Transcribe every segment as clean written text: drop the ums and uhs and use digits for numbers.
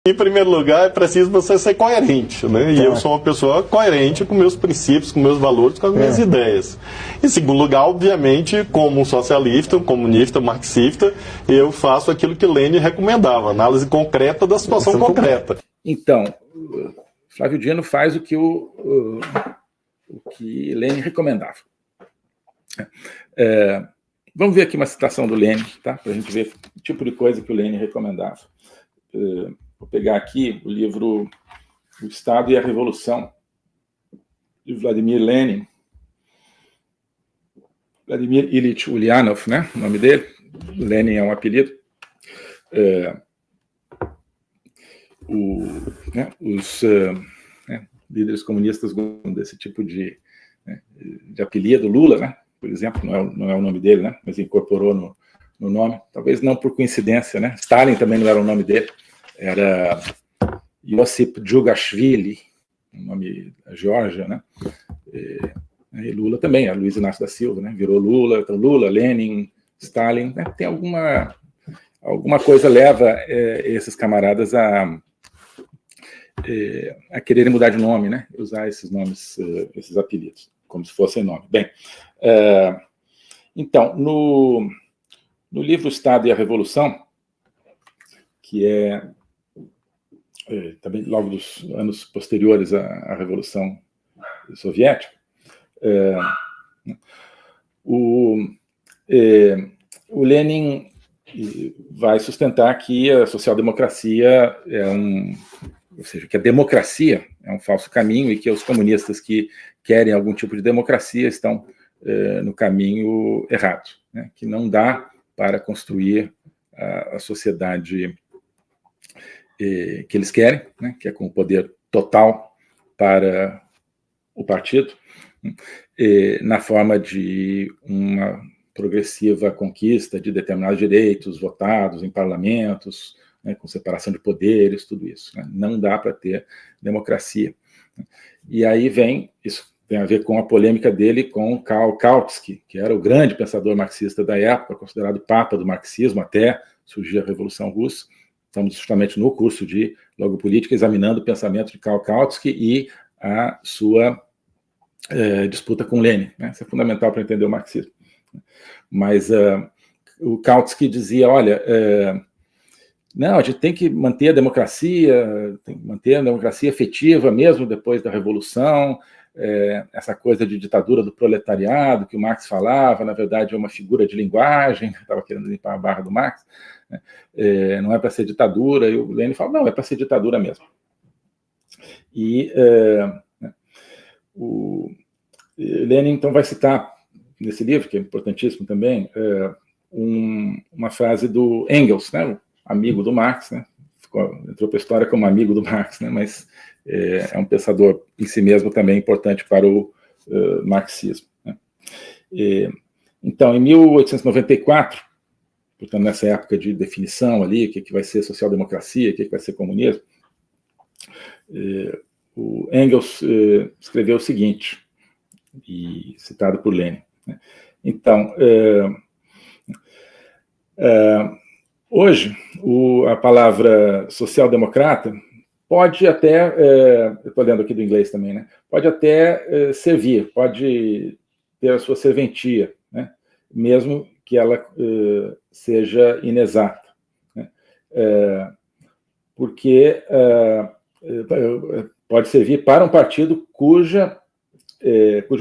Em primeiro lugar, é preciso você ser coerente, né? E eu sou uma pessoa coerente com meus princípios, com meus valores, com as minhas ideias. Em segundo lugar, obviamente, como um socialista, um comunista, um marxista, eu faço aquilo que Lenin recomendava, análise concreta da situação concreta. Então, Flávio Dino faz o que Lenin recomendava. Vamos ver aqui uma citação do Lenin, tá? Para a gente ver o tipo de coisa que o Lenin recomendava. Vou pegar aqui o livro O Estado e a Revolução, de Vladimir Lenin. Vladimir Ilyich Ulyanov, né? O nome dele. Lenin é um apelido. Os líderes comunistas gostam desse tipo de apelido. Lula, né? Por exemplo, não é o nome dele, né? Mas incorporou no nome. Talvez não por coincidência, né? Stalin também não era o nome dele. Era Josip Djugashvili, o nome da Geórgia, né? E Lula também, a Luiz Inácio da Silva, né? Virou Lula, então Lula, Lenin, Stalin, né? Tem alguma coisa leva esses camaradas a quererem mudar de nome, né? Usar esses nomes, esses apelidos, como se fossem nome. Bem, então, no livro O Estado e a Revolução, que é também logo dos anos posteriores à Revolução Soviética, o Lenin vai sustentar que a social-democracia ou seja, que a democracia é um falso caminho e que os comunistas que querem algum tipo de democracia estão no caminho errado, né? Que não dá para construir a sociedade que eles querem, né, que é com o poder total para o partido, na forma de uma progressiva conquista de determinados direitos votados em parlamentos, né, com separação de poderes, tudo isso. Né? Não dá para ter democracia. E aí isso tem a ver com a polêmica dele com Karl Kautsky, que era o grande pensador marxista da época, considerado papa do marxismo até surgir a Revolução Russa. Estamos justamente no curso de Logopolítica, examinando o pensamento de Karl Kautsky e a sua disputa com Lenin. Né? Isso é fundamental para entender o marxismo. Mas o Kautsky dizia, olha, não, a gente tem que manter a democracia, efetiva mesmo depois da Revolução, essa coisa de ditadura do proletariado que o Marx falava, na verdade é uma figura de linguagem, estava querendo limpar a barra do Marx, né? Não é para ser ditadura, e o Lenin fala, não, é para ser ditadura mesmo. E o Lenin, então, vai citar, nesse livro, que é importantíssimo também, uma frase do Engels, né, o amigo do Marx, né, entrou para a história como amigo do Marx, né, mas é um pensador em si mesmo também importante para o marxismo. Né. Então, em 1894, portanto, nessa época de definição ali, o que vai ser social-democracia, o que vai ser comunismo, o Engels escreveu o seguinte, e citado por Lenin. Né. Então, hoje, a palavra social-democrata pode até, eu estou lendo aqui do inglês também, né? Pode até servir, pode ter a sua serventia, né? Mesmo que ela seja inexata, né? Porque pode servir para um partido cujo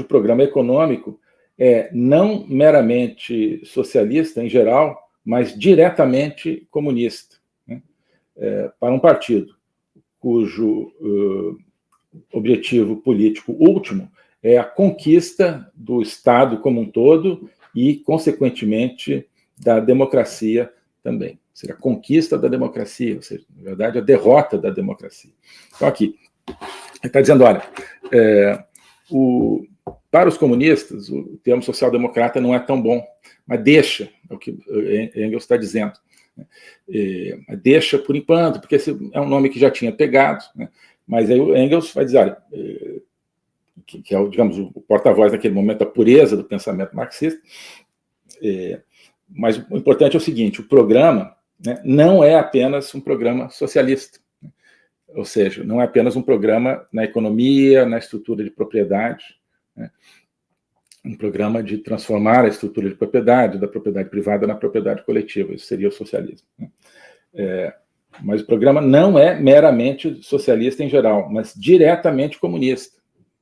programa econômico é não meramente socialista em geral, mas diretamente comunista, né? Para um partido cujo objetivo político último é a conquista do Estado como um todo e, consequentemente, da democracia também. Ou seja, a conquista da democracia, ou seja, na verdade, a derrota da democracia. Então, aqui, ele está dizendo, olha, para os comunistas, o termo social-democrata não é tão bom, mas deixa, é o que Engels está dizendo. Deixa por enquanto, porque esse é um nome que já tinha pegado, né? Mas aí o Engels vai dizer, olha, que é, digamos, o porta-voz naquele momento da pureza do pensamento marxista, mas o importante é o seguinte, o programa, né, não é apenas um programa socialista, né? ou seja, não é apenas um programa na economia, na estrutura de propriedade, né? Um programa de transformar a estrutura de propriedade, da propriedade privada na propriedade coletiva. Isso seria o socialismo, né? Mas o programa não é meramente socialista em geral, mas diretamente comunista.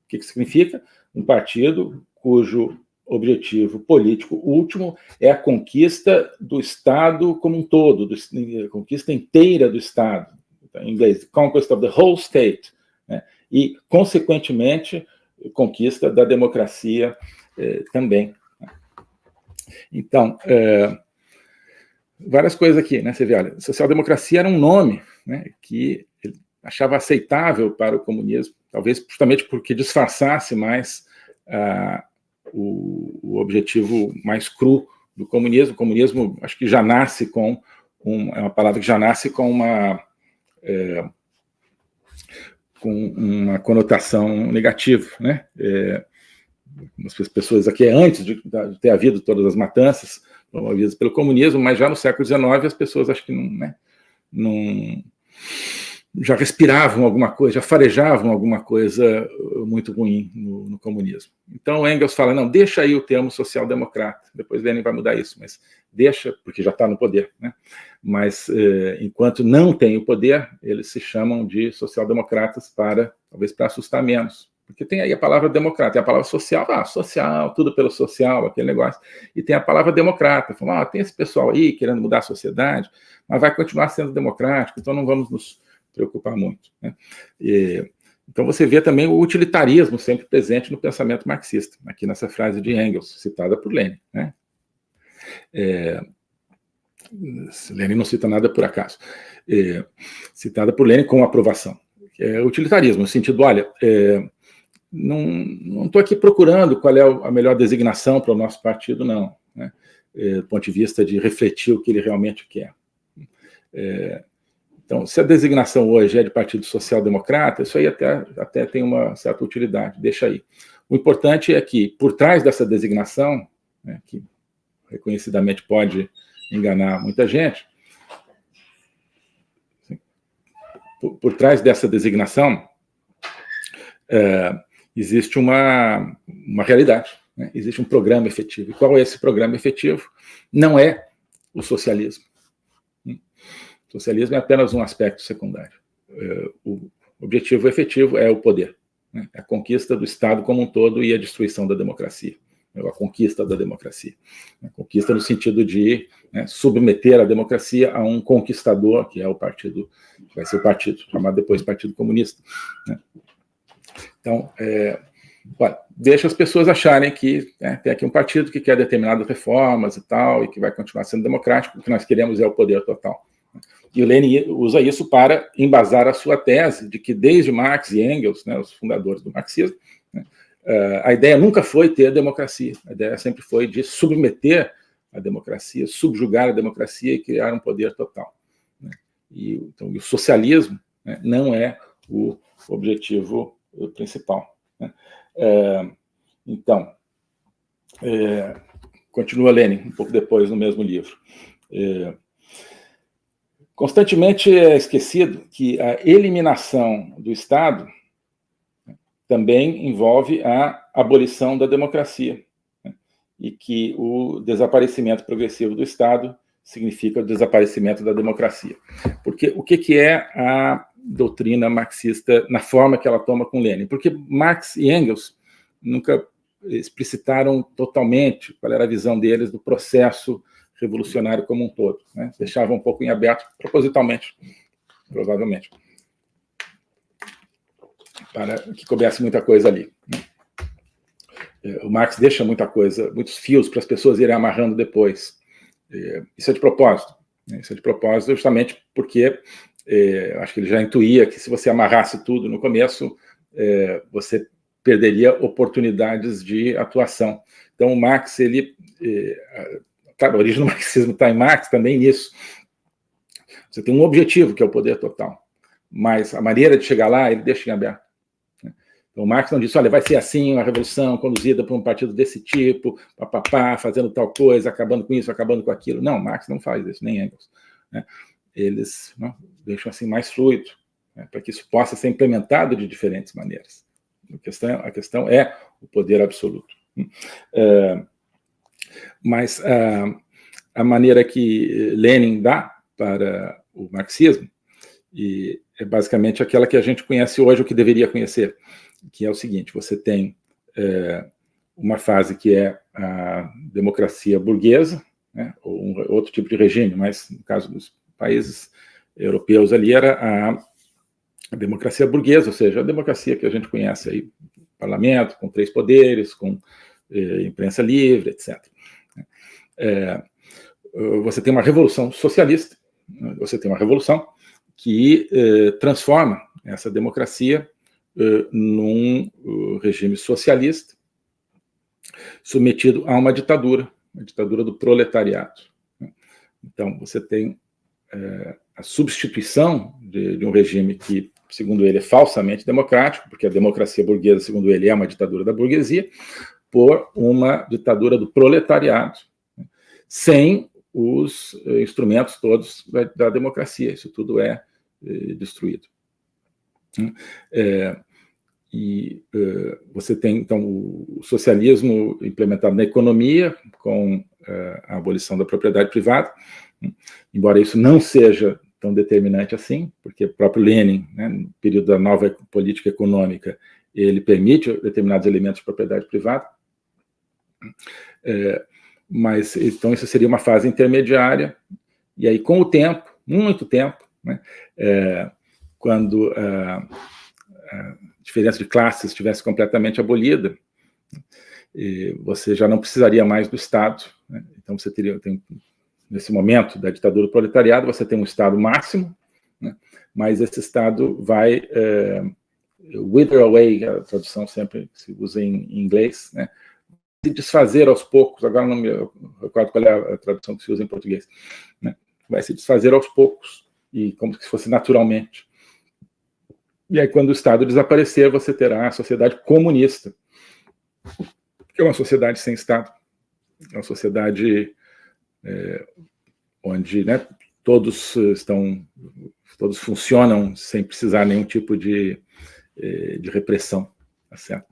O que significa? Um partido cujo objetivo político último é a conquista do Estado como um todo, a conquista inteira do Estado. Em inglês, conquest of the whole state, né? E, consequentemente, conquista da democracia também. Então, várias coisas aqui, né? Você vê, olha, social-democracia era um nome, né, que ele achava aceitável para o comunismo, talvez justamente porque disfarçasse mais o objetivo mais cru do comunismo. O comunismo, acho que já nasce com é uma palavra que já nasce com uma conotação negativa, né? As pessoas aqui, antes de ter havido todas as matanças promovidas pelo comunismo, mas já no século XIX as pessoas acho que não já respiravam alguma coisa, já farejavam alguma coisa muito ruim no comunismo. Então Engels fala, não, deixa aí o termo social-democrata, depois Lenin vai mudar isso, mas deixa, porque já está no poder, né? Mas enquanto não tem o poder, eles se chamam de social-democratas talvez para assustar menos. Porque tem aí a palavra democrata, tem a palavra social, social, tudo pelo social, aquele negócio, e tem a palavra democrata, falam, tem esse pessoal aí querendo mudar a sociedade, mas vai continuar sendo democrático, então não vamos nos preocupar muito, né? Então você vê também o utilitarismo sempre presente no pensamento marxista, aqui nessa frase de Engels, citada por Lenin, né? Lenin não cita nada por acaso, citada por Lenin com aprovação. Utilitarismo, no sentido, olha, não estou aqui procurando qual é a melhor designação para o nosso partido, não, né? Do ponto de vista de refletir o que ele realmente quer. Então, se a designação hoje é de Partido Social Democrata, isso aí até tem uma certa utilidade, deixa aí. O importante é que, por trás dessa designação, né, que reconhecidamente pode enganar muita gente, por trás dessa designação, existe uma realidade, né? Existe um programa efetivo. E qual é esse programa efetivo? Não é o socialismo. O socialismo é apenas um aspecto secundário. O objetivo efetivo é o poder, né? A conquista do Estado como um todo e a destruição da democracia. A conquista da democracia. A conquista no sentido de, né, submeter a democracia a um conquistador, que é o partido, que vai ser o partido, chamado depois Partido Comunista, né? Então, deixa as pessoas acharem que, né, tem aqui um partido que quer determinadas reformas e tal, e que vai continuar sendo democrático, o que nós queremos é o poder total. E o Lenin usa isso para embasar a sua tese de que desde Marx e Engels, né, os fundadores do marxismo, né, a ideia nunca foi ter democracia, a ideia sempre foi de submeter a democracia, subjugar a democracia e criar um poder total, né? Então, o socialismo, né, não é o objetivo principal, né? Então, continua Lenin, um pouco depois, no mesmo livro. Constantemente é esquecido que a eliminação do Estado também envolve a abolição da democracia, né? E que o desaparecimento progressivo do Estado significa o desaparecimento da democracia. Porque o que é a doutrina marxista na forma que ela toma com Lenin? Porque Marx e Engels nunca explicitaram totalmente qual era a visão deles do processo revolucionário como um todo, né? Deixavam um pouco em aberto, propositalmente, provavelmente, para que coubesse muita coisa ali, né? O Marx deixa muita coisa, muitos fios para as pessoas irem amarrando depois. Isso é de propósito, né? Isso é de propósito justamente porque acho que ele já intuía que se você amarrasse tudo no começo, você perderia oportunidades de atuação. Então, o Marx, claro, a origem do marxismo está em Marx também nisso. Você tem um objetivo, que é o poder total, mas a maneira de chegar lá, ele deixa em aberto. Então, Marx não disse, olha, vai ser assim uma revolução conduzida por um partido desse tipo, papapá, fazendo tal coisa, acabando com isso, acabando com aquilo. Não, Marx não faz isso, nem Engels, né? Eles, não, deixam assim mais fluido. né, para que isso possa ser implementado de diferentes maneiras. A questão é o poder absoluto. Mas a maneira que Lenin dá para o marxismo é basicamente aquela que a gente conhece hoje, o que deveria conhecer, que é o seguinte: você tem uma fase que é a democracia burguesa, né, ou outro tipo de regime, mas no caso dos países europeus ali era a democracia burguesa, ou seja, a democracia que a gente conhece aí, parlamento, com 3 poderes, com imprensa livre, etc. Você tem uma revolução socialista, você tem uma revolução que transforma essa democracia num regime socialista, submetido a uma ditadura do proletariado. Então, você tem a substituição de um regime que, segundo ele, é falsamente democrático, porque a democracia burguesa, segundo ele, é uma ditadura da burguesia, por uma ditadura do proletariado, sem os instrumentos todos da democracia. Isso tudo é destruído. Você tem, então, o socialismo implementado na economia, com a abolição da propriedade privada, embora isso não seja tão determinante assim, porque o próprio Lenin, né, no período da nova política econômica, ele permite determinados elementos de propriedade privada, mas então isso seria uma fase intermediária, e aí com o tempo, muito tempo, né, quando a diferença de classes estivesse completamente abolida, você já não precisaria mais do Estado, né? Então você tem, nesse momento da ditadura do proletariado, você tem um Estado máximo, né? Mas esse Estado vai wither away, a tradução sempre se usa em inglês, né? Se desfazer aos poucos, agora não me recordo qual é a tradução que se usa em português, né? Vai se desfazer aos poucos, e como se fosse naturalmente. E aí, quando o Estado desaparecer, você terá a sociedade comunista, que é uma sociedade sem Estado, é uma sociedade onde, né, todos funcionam sem precisar nenhum tipo de repressão, tá certo?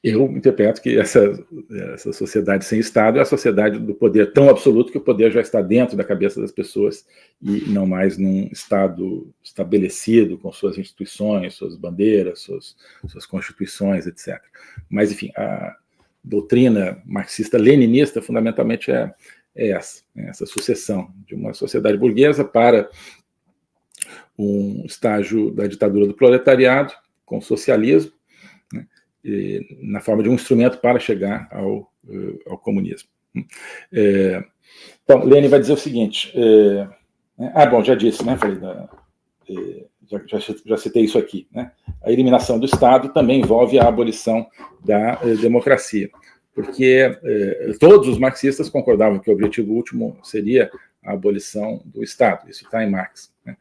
Eu interpreto que essa sociedade sem Estado é a sociedade do poder tão absoluto que o poder já está dentro da cabeça das pessoas e não mais num Estado estabelecido com suas instituições, suas bandeiras, suas constituições, etc. Mas, enfim, a doutrina marxista-leninista fundamentalmente é essa sucessão de uma sociedade burguesa para um estágio da ditadura do proletariado com o socialismo, na forma de um instrumento para chegar ao comunismo. Então, Lenin vai dizer o seguinte, bom, já disse, né, falei já citei isso aqui, né, a eliminação do Estado também envolve a abolição da democracia, porque todos os marxistas concordavam que o objetivo último seria a abolição do Estado, isso está em Marx, né.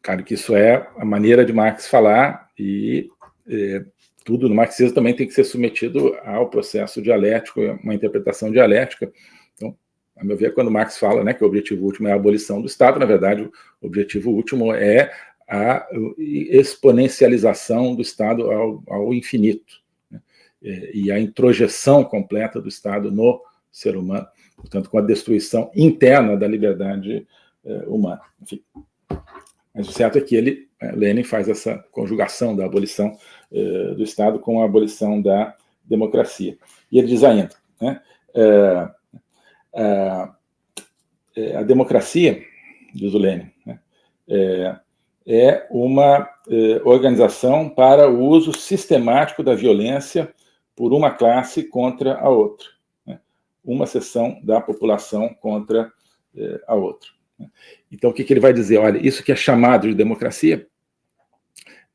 Claro que isso é a maneira de Marx falar e tudo no marxismo também tem que ser submetido ao processo dialético, uma interpretação dialética. Então, a meu ver, quando Marx fala, né, que o objetivo último é a abolição do Estado, na verdade, o objetivo último é a exponencialização do Estado ao infinito, né, e a introjeção completa do Estado no ser humano, portanto, com a destruição interna da liberdade humana. Enfim. Mas o certo é que Lenin faz essa conjugação da abolição do Estado com a abolição da democracia. E ele diz ainda, né, a democracia, diz o Lenin, né, é uma organização para o uso sistemático da violência por uma classe contra a outra, né, uma seção da população contra a outra. Então, o que ele vai dizer? Olha, isso que é chamado de democracia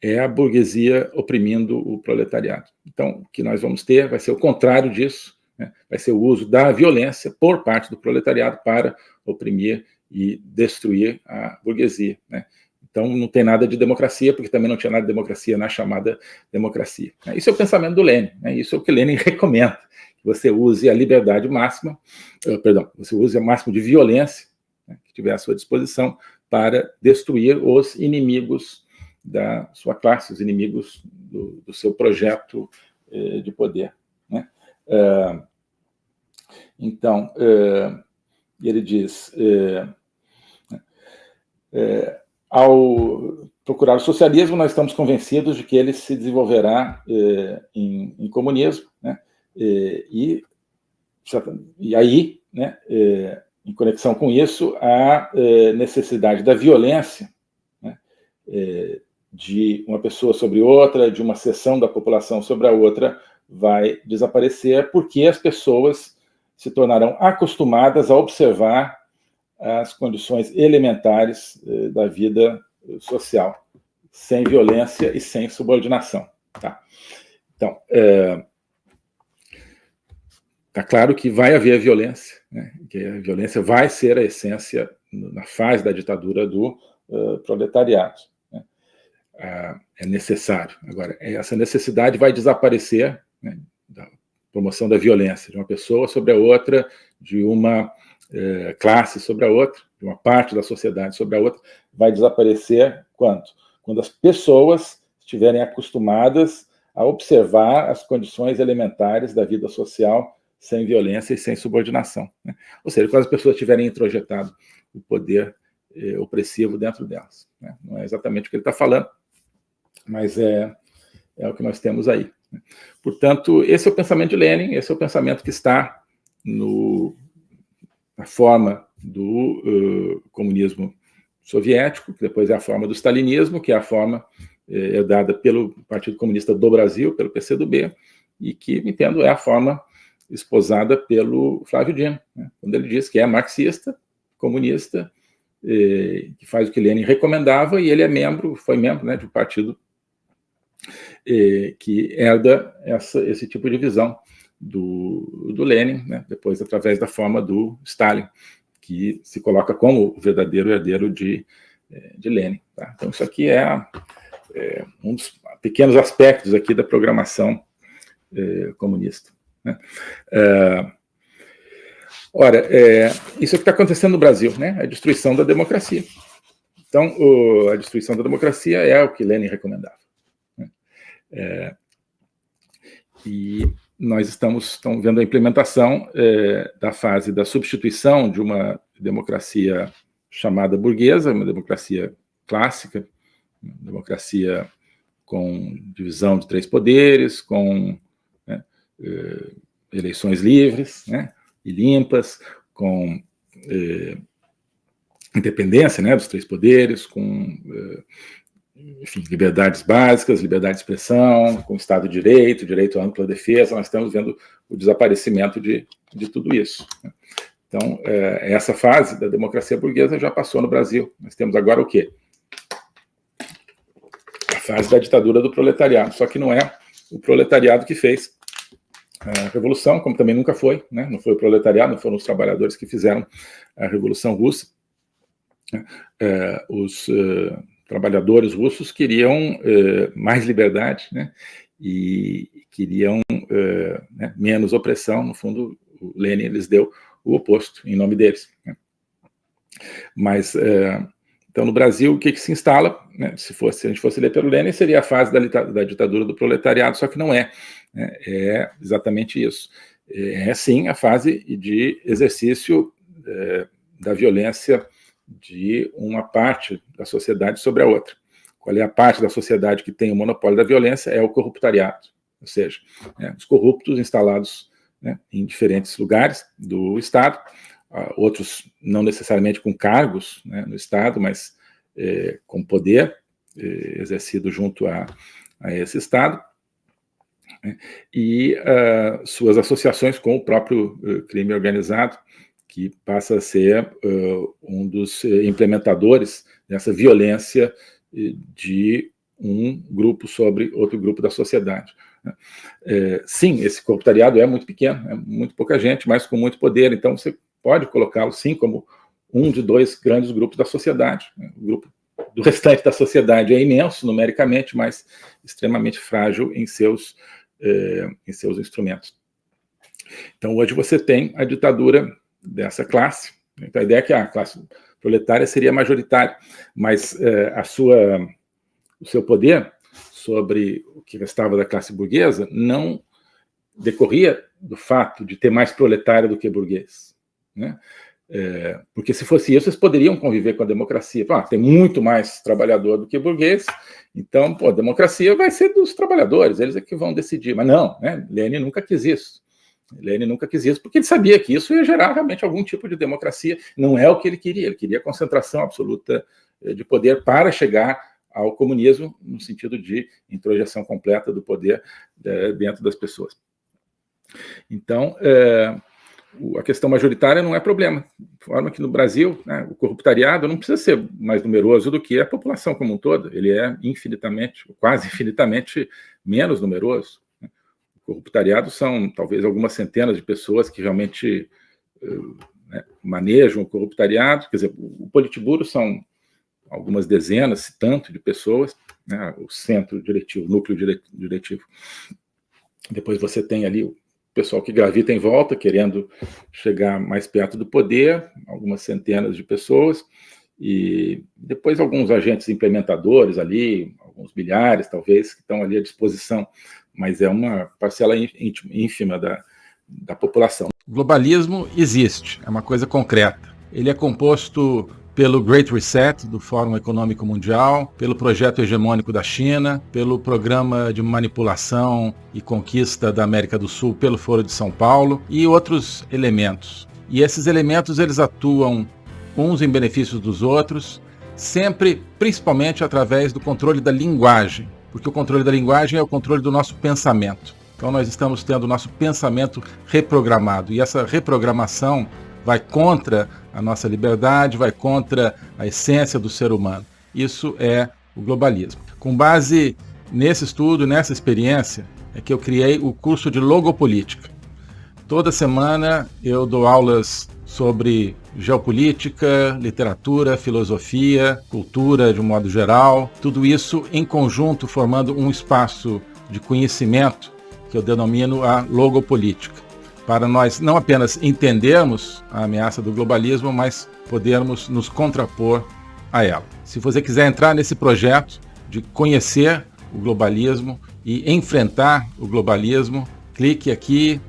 é a burguesia oprimindo o proletariado. Então, o que nós vamos ter vai ser o contrário disso, né? Vai ser o uso da violência por parte do proletariado para oprimir e destruir a burguesia, né? Então, não tem nada de democracia, porque também não tinha nada de democracia na chamada democracia. Isso é o pensamento do Lenin, né? Isso é o que Lenin recomenda, que você use a liberdade máxima, você use o máximo de violência, né, que tiver à sua disposição para destruir os inimigos da sua classe, os inimigos do seu projeto de poder, né? Então, ele diz, ao procurar o socialismo, nós estamos convencidos de que ele se desenvolverá em comunismo, né? E aí, né, em conexão com isso, a necessidade da violência, né, de uma pessoa sobre outra, de uma seção da população sobre a outra, vai desaparecer, porque as pessoas se tornarão acostumadas a observar as condições elementares da vida social, sem violência e sem subordinação. Tá? Então, está claro que vai haver violência, né? Que a violência vai ser a essência na fase da ditadura do proletariado. Né? É necessário. Agora, essa necessidade vai desaparecer, né, da promoção da violência de uma pessoa sobre a outra, de uma classe sobre a outra, de uma parte da sociedade sobre a outra, vai desaparecer quando? Quando as pessoas estiverem acostumadas a observar as condições elementares da vida social sem violência e sem subordinação, né? Ou seja, quando as pessoas tiverem introjetado o poder opressivo dentro delas, né? Não é exatamente o que ele está falando, mas é o que nós temos aí, né? Portanto, esse é o pensamento de Lenin, esse é o pensamento que está na forma do comunismo soviético, que depois é a forma do stalinismo, que é a forma herdada pelo Partido Comunista do Brasil, pelo PCdoB, e que, entendo, é a forma esposada pelo Flávio Dino, né? Quando ele diz que é marxista, comunista, que faz o que Lenin recomendava, e ele foi membro, né, de um partido que herda esse tipo de visão do Lenin, né, depois através da forma do Stalin, que se coloca como o verdadeiro herdeiro de Lenin. Tá? Então, isso aqui é um dos pequenos aspectos aqui da programação comunista. Né? Ora, isso é o que está acontecendo no Brasil, né? A destruição da democracia. Então, a destruição da democracia é o que Lenin recomendava, né? E nós estamos vendo a implementação da fase da substituição de uma democracia chamada burguesa, uma democracia clássica, uma democracia com divisão de 3 poderes, com, né, eleições livres, né, e limpas, com independência, né, dos 3 poderes, com enfim, liberdades básicas, liberdade de expressão, com Estado de Direito, direito à ampla defesa. Nós estamos vendo o desaparecimento de tudo isso, né? Então, essa fase da democracia burguesa já passou no Brasil. Nós temos agora o quê? A fase da ditadura do proletariado, só que não é o proletariado que fez a Revolução, como também nunca foi, né? Não foi o proletariado, não foram os trabalhadores que fizeram a Revolução Russa. Os trabalhadores russos queriam mais liberdade, né? E queriam né, menos opressão. No fundo, o Lenin lhes deu o oposto, em nome deles, né? Mas, então, no Brasil, o que se instala, né, se a gente fosse ler pelo Lenin, seria a fase da ditadura do proletariado, só que não é, né? É exatamente isso. É, sim, a fase de exercício da violência de uma parte da sociedade sobre a outra. Qual é a parte da sociedade que tem o monopólio da violência? É o corruptariado, ou seja, os corruptos instalados, né, em diferentes lugares do Estado, outros não necessariamente com cargos, né, no Estado, mas com poder exercido junto a esse Estado, né, e suas associações com o próprio crime organizado, que passa a ser um dos implementadores dessa violência de um grupo sobre outro grupo da sociedade. Sim, esse corruptariado é muito pequeno, é muito pouca gente, mas com muito poder, então você pode colocá-lo, sim, como um de 2 grandes grupos da sociedade. O grupo do restante da sociedade é imenso, numericamente, mas extremamente frágil em seus instrumentos. Então, hoje você tem a ditadura dessa classe, Então, a ideia é que a classe proletária seria majoritária, mas o seu poder sobre o que restava da classe burguesa não decorria do fato de ter mais proletário do que burguês, né? Porque se fosse isso, eles poderiam conviver com a democracia. Tem muito mais trabalhador do que burguês, então, a democracia vai ser dos trabalhadores, eles é que vão decidir. Mas não, né? Lenin nunca quis isso. Lenin nunca quis isso, porque ele sabia que isso ia gerar realmente algum tipo de democracia. Não é o que ele queria concentração absoluta de poder para chegar ao comunismo, no sentido de introjeção completa do poder dentro das pessoas. Então, a questão majoritária não é problema. De forma que no Brasil, né, o corruptariado não precisa ser mais numeroso do que a população como um todo. Ele é infinitamente, quase infinitamente menos numeroso. O corruptariado são talvez algumas centenas de pessoas que realmente manejam o corruptariado. Quer dizer, o Politburo são algumas dezenas, se tanto, de pessoas, né, o centro diretivo, o núcleo diretivo. Depois você tem ali o pessoal que gravita em volta, querendo chegar mais perto do poder, algumas centenas de pessoas, e depois alguns agentes implementadores ali, alguns milhares, talvez, que estão ali à disposição, mas é uma parcela ínfima da população. O globalismo existe, é uma coisa concreta. Ele é composto pelo Great Reset, do Fórum Econômico Mundial, pelo projeto hegemônico da China, pelo programa de manipulação e conquista da América do Sul pelo Foro de São Paulo e outros elementos. E esses elementos eles atuam uns em benefício dos outros, sempre, principalmente através do controle da linguagem, porque o controle da linguagem é o controle do nosso pensamento. Então nós estamos tendo o nosso pensamento reprogramado, e essa reprogramação vai contra a nossa liberdade, vai contra a essência do ser humano. Isso é o globalismo. Com base nesse estudo, nessa experiência, é que eu criei o curso de Logopolítica. Toda semana eu dou aulas sobre geopolítica, literatura, filosofia, cultura de um modo geral, tudo isso em conjunto formando um espaço de conhecimento que eu denomino a logopolítica, para nós não apenas entendermos a ameaça do globalismo, mas podermos nos contrapor a ela. Se você quiser entrar nesse projeto de conhecer o globalismo e enfrentar o globalismo, clique aqui